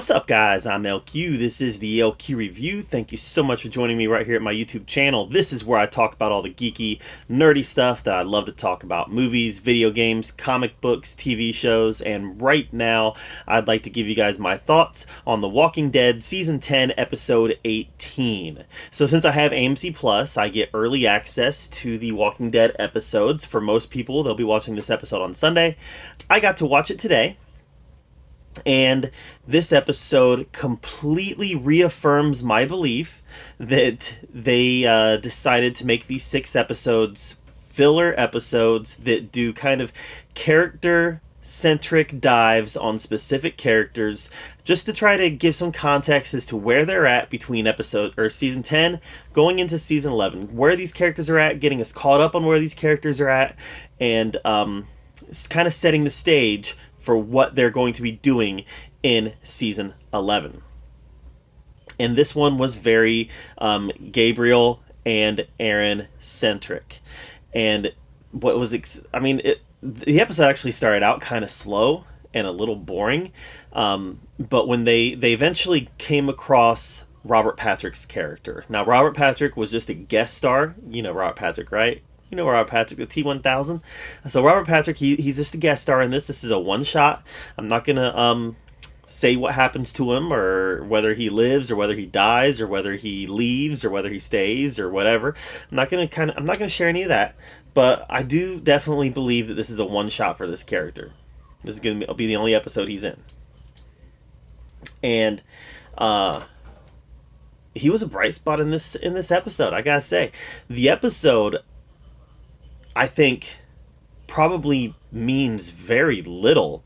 What's up, guys? I'm LQ. This is the LQ Review. Thank you so much for joining me right here at my YouTube channel. This is where I talk about all the geeky, nerdy stuff that I love to talk about: movies, video games, comic books, TV shows, and right now I'd like to give you guys my thoughts on The Walking Dead Season 10, Episode 18. So since I have AMC Plus, I get early access to the Walking Dead episodes. For most people, they'll be watching this episode on Sunday. I got to watch it today. And this episode completely reaffirms my belief that they decided to make these 6 episodes filler episodes that do kind of character-centric dives on specific characters, just to try to give some context as to where they're at between season 10 going into season 11, where these characters are at, getting us caught up on where these characters are at, and it's kind of setting the stage for what they're going to be doing in season 11. And this one was very Gabriel and Aaron centric. And what was the episode actually started out kind of slow and a little boring, but when they eventually came across Robert Patrick's character. Now, Robert Patrick was just a guest star. You know Robert Patrick, right? You know Robert Patrick, the T-1000. So Robert Patrick, he's just a guest star in this. This is a one-shot. I'm not gonna say what happens to him, or whether he lives, or whether he dies, or whether he leaves, or whether he stays, or whatever. I'm not gonna share any of that. But I do definitely believe that this is a one-shot for this character. This is gonna be the only episode he's in. And he was a bright spot in this episode. I gotta say, the episode, I think, probably means very little.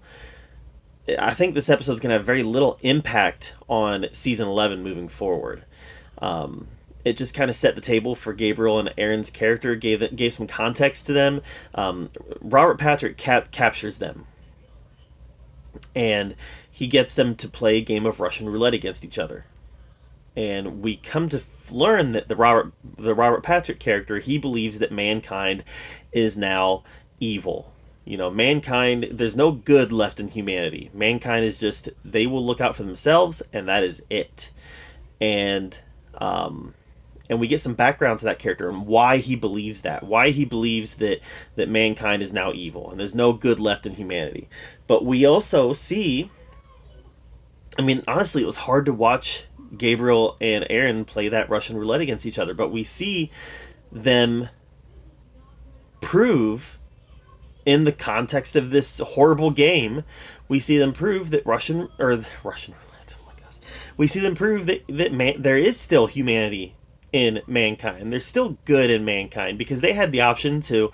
I think this episode is going to have very little impact on season 11 moving forward. It just kind of set the table for Gabriel and Aaron's character, gave some context to them. Robert Patrick captures them, and he gets them to play a game of Russian roulette against each other. And we come to learn that the Robert Patrick character, he believes that mankind is now evil. You know, mankind, there's no good left in humanity. Mankind is just, they will look out for themselves, and that is it. And we get some background to that character and why he believes that. Why he believes that mankind is now evil and there's no good left in humanity. But we also see, I mean, honestly, it was hard to watch Gabriel and Aaron play that Russian roulette against each other, but we see them prove, in the context of this horrible game, we see them prove that Russian roulette, oh my gosh, we see them prove that there is still humanity in mankind. There's still good in mankind, because they had the option to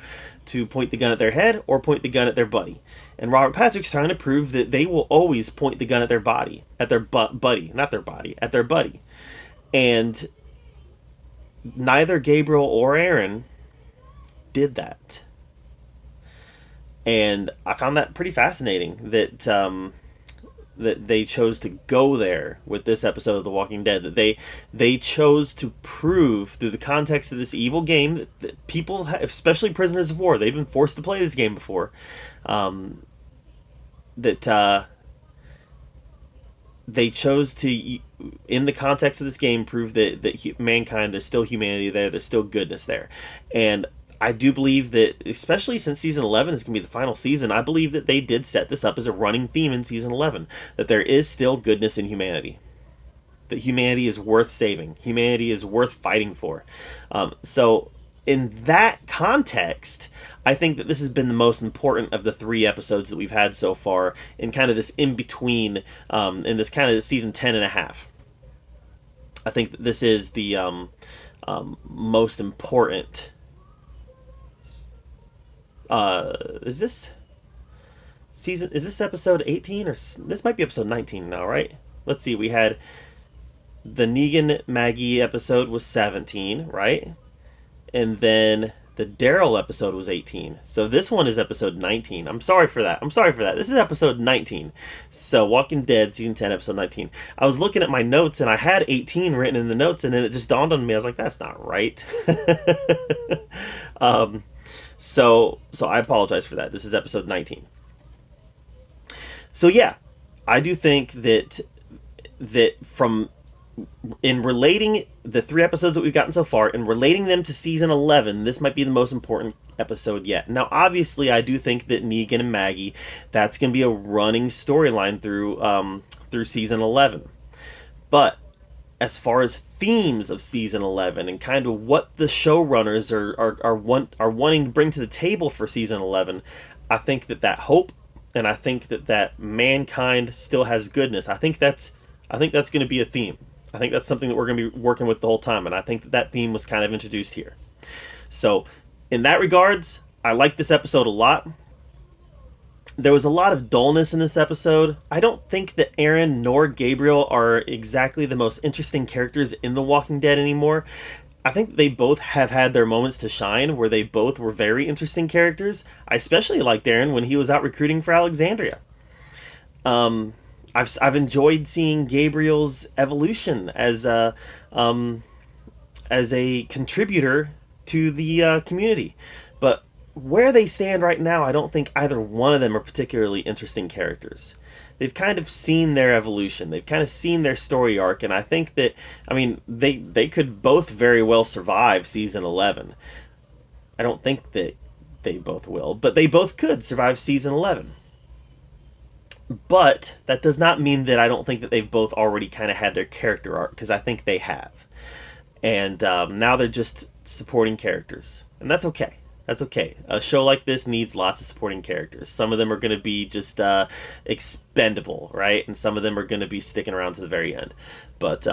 point the gun at their head or point the gun at their buddy. And Robert Patrick's trying to prove that they will always point the gun at their buddy. And neither Gabriel or Aaron did that. And I found that pretty fascinating that that they chose to go there with this episode of The Walking Dead. That they chose to prove, through the context of this evil game that people, especially prisoners of war, they've been forced to play this game before, that they chose to, in the context of this game, prove that mankind, there's still humanity there, there's still goodness there. And I do believe that, especially since season 11 is going to be the final season, I believe that they did set this up as a running theme in season 11, that there is still goodness in humanity, that humanity is worth saving, humanity is worth fighting for. So in that context, I think that this has been the most important of the 3 episodes that we've had so far, in kind of this in-between, in this kind of season 10 and a half. I think that this is the most important. Is this episode 18, or this might be episode 19 now, right? Let's see, we had the Negan Maggie episode was 17, right? And then the Daryl episode was 18. So this one is episode 19. I'm sorry for that. This is episode 19. So Walking Dead season 10 episode 19. I was looking at my notes and I had 18 written in the notes, and then it just dawned on me. I was like, that's not right. So I apologize for that. This is episode 19. So yeah, I do think that that from in relating the 3 episodes that we've gotten so far and relating them to season 11, this might be the most important episode yet. Now, obviously, I do think that Negan and Maggie, that's going to be a running storyline through season 11. But as far as themes of season 11 and kind of what the showrunners are wanting to bring to the table for season 11, I think that hope, and I think that mankind still has goodness. I think that's going to be a theme. I think that's something that we're going to be working with the whole time, and I think that theme was kind of introduced here. So, in that regards, I like this episode a lot. There was a lot of dullness in this episode. I don't think that Aaron nor Gabriel are exactly the most interesting characters in The Walking Dead anymore. I think they both have had their moments to shine where they both were very interesting characters. I especially liked Aaron when he was out recruiting for Alexandria. I've enjoyed seeing Gabriel's evolution as a contributor to the community, but where they stand right now, I don't think either one of them are particularly interesting characters. They've kind of seen their evolution. They've kind of seen their story arc, and I think that, I mean, they could both very well survive season 11. I don't think that they both will, but they both could survive season 11. But that does not mean that I don't think that they've both already kind of had their character arc, because I think they have. And now they're just supporting characters. And that's okay. That's okay. A show like this needs lots of supporting characters. Some of them are going to be just expendable, right? And some of them are going to be sticking around to the very end. But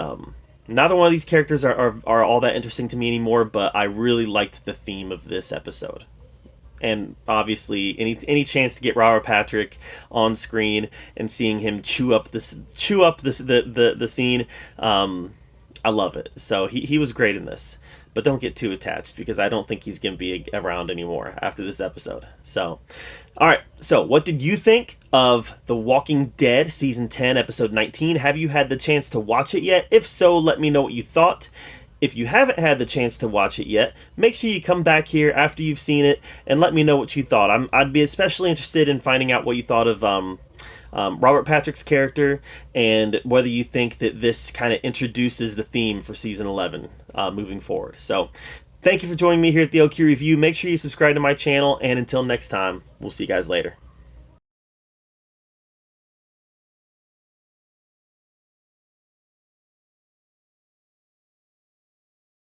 neither one of these characters are all that interesting to me anymore, but I really liked the theme of this episode. And obviously, any chance to get Robert Patrick on screen and seeing him chew up the scene, I love it. So he was great in this, but don't get too attached because I don't think he's gonna be around anymore after this episode. So, all right. So, what did you think of The Walking Dead season 10, episode 19? Have you had the chance to watch it yet? If so, let me know what you thought. If you haven't had the chance to watch it yet, make sure you come back here after you've seen it and let me know what you thought. I'd be especially interested in finding out what you thought of Robert Patrick's character and whether you think that this kind of introduces the theme for season 11 moving forward. So, thank you for joining me here at the OQ Review. Make sure you subscribe to my channel, and until next time, we'll see you guys later.